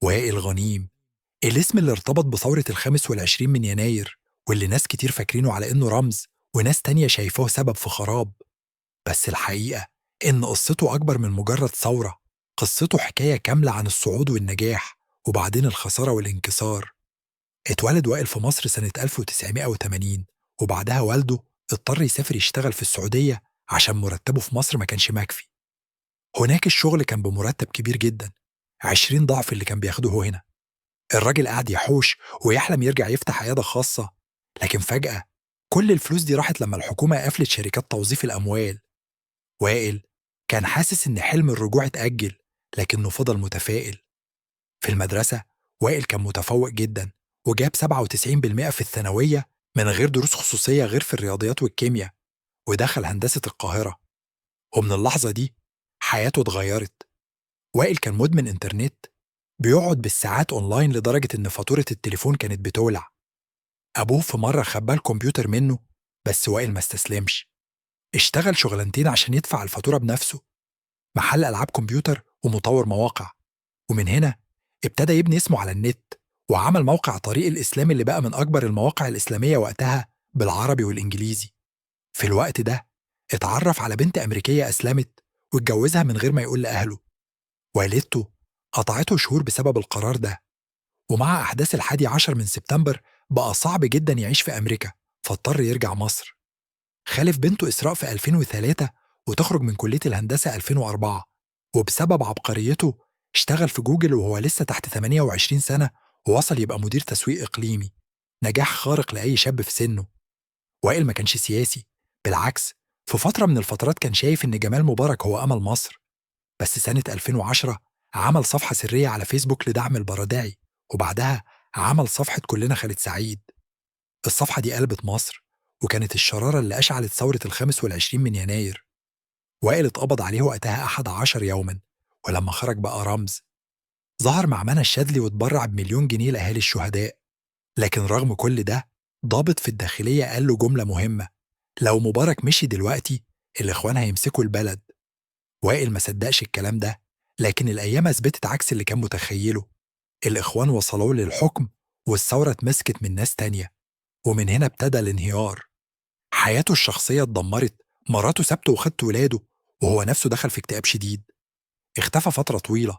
وائل غنيم، الاسم اللي ارتبط بثورة ال25 من يناير، واللي ناس كتير فاكرينه على إنه رمز وناس تانية شايفاه سبب في خراب. بس الحقيقة إن قصته أكبر من مجرد ثورة. قصته حكاية كاملة عن الصعود والنجاح وبعدين الخسارة والانكسار. اتولد وائل في مصر سنة 1980، وبعدها والده اضطر يسافر يشتغل في السعودية عشان مرتبه في مصر ما كانش مكفي. هناك الشغل كان بمرتب كبير جدا، 20 ضعف اللي كان بياخده هنا. الراجل قعد يحوش ويحلم يرجع يفتح عيادة خاصة، لكن فجأة كل الفلوس دي راحت لما الحكومة قفلت شركات توظيف الأموال. وائل كان حاسس إن حلم الرجوع اتأجل، لكنه فضل متفائل. في المدرسة وائل كان متفوق جدا، وجاب 97% في الثانوية من غير دروس خصوصية غير في الرياضيات والكيمياء، ودخل هندسة القاهرة. ومن اللحظة دي حياته اتغيرت. وائل كان مدمن إنترنت، بيقعد بالساعات أونلاين لدرجة إن فاتورة التليفون كانت بتولع. أبوه في مرة خباه الكمبيوتر منه، بس وائل ما استسلمش. اشتغل شغلانتين عشان يدفع الفاتورة بنفسه، محل ألعاب كمبيوتر ومطور مواقع. ومن هنا ابتدى يبني اسمه على النت، وعمل موقع طريق الإسلام اللي بقى من أكبر المواقع الإسلامية وقتها بالعربي والإنجليزي. في الوقت ده اتعرف على بنت أمريكية أسلمت واتجوزها من غير ما يقول لأهله. والدته قطعته شهور بسبب القرار ده. ومع أحداث 11 من سبتمبر بقى صعب جدا يعيش في أمريكا، فاضطر يرجع مصر. خلف بنته إسراء في 2003 وتخرج من كلية الهندسة 2004. وبسبب عبقريته اشتغل في جوجل وهو لسه تحت 28 سنة، ووصل يبقى مدير تسويق إقليمي. نجاح خارق لأي شاب في سنه. وائل ما كانش سياسي، بالعكس، في فترة من الفترات كان شايف إن جمال مبارك هو أمل مصر. بس سنة 2010 عمل صفحة سرية على فيسبوك لدعم البرادعي، وبعدها عمل صفحة كلنا خالد سعيد. الصفحة دي قلبت مصر، وكانت الشرارة اللي أشعلت ثورة ال25 من يناير. وائل اتقبض عليه وقتها 11 يوما، ولما خرج بقى رمز. ظهر مع منى الشاذلي واتبرع ب1,000,000 جنيه لأهالي الشهداء. لكن رغم كل ده، ضابط في الداخلية قال له جملة مهمة: لو مبارك مشي دلوقتي الإخوان هيمسكوا البلد. وائل ما صدقش الكلام ده، لكن الأيام أثبتت عكس اللي كان متخيله. الإخوان وصلوا للحكم، والثورة اتمسكت من ناس تانية. ومن هنا ابتدى الانهيار. حياته الشخصية اتدمرت، مراته سابته وخدت ولاده، وهو نفسه دخل في اكتئاب شديد. اختفى فترة طويلة،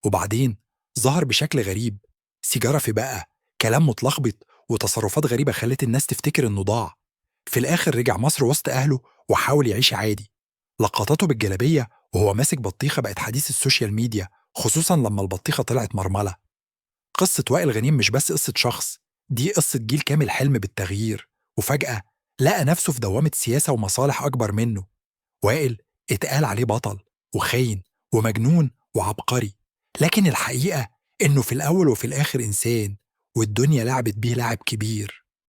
وبعدين ظهر بشكل غريب: سيجارة في بقى، كلام متلخبط، وتصرفات غريبة خلت الناس تفتكر إنه ضاع. في الآخر رجع مصر وسط أهله وحاول يعيش عادي. لقطاته بالجلابية وهو ماسك بطيخة بقت حديث السوشيال ميديا، خصوصا لما البطيخة طلعت مرملة. قصة وائل غنيم مش بس قصة شخص، دي قصة جيل كامل حلم بالتغيير، وفجأة لقى نفسه في دوامة سياسة ومصالح أكبر منه. وائل اتقال عليه بطل وخاين ومجنون وعبقري، لكن الحقيقة إنه في الأول وفي الآخر إنسان، والدنيا لعبت بيه لعب كبير.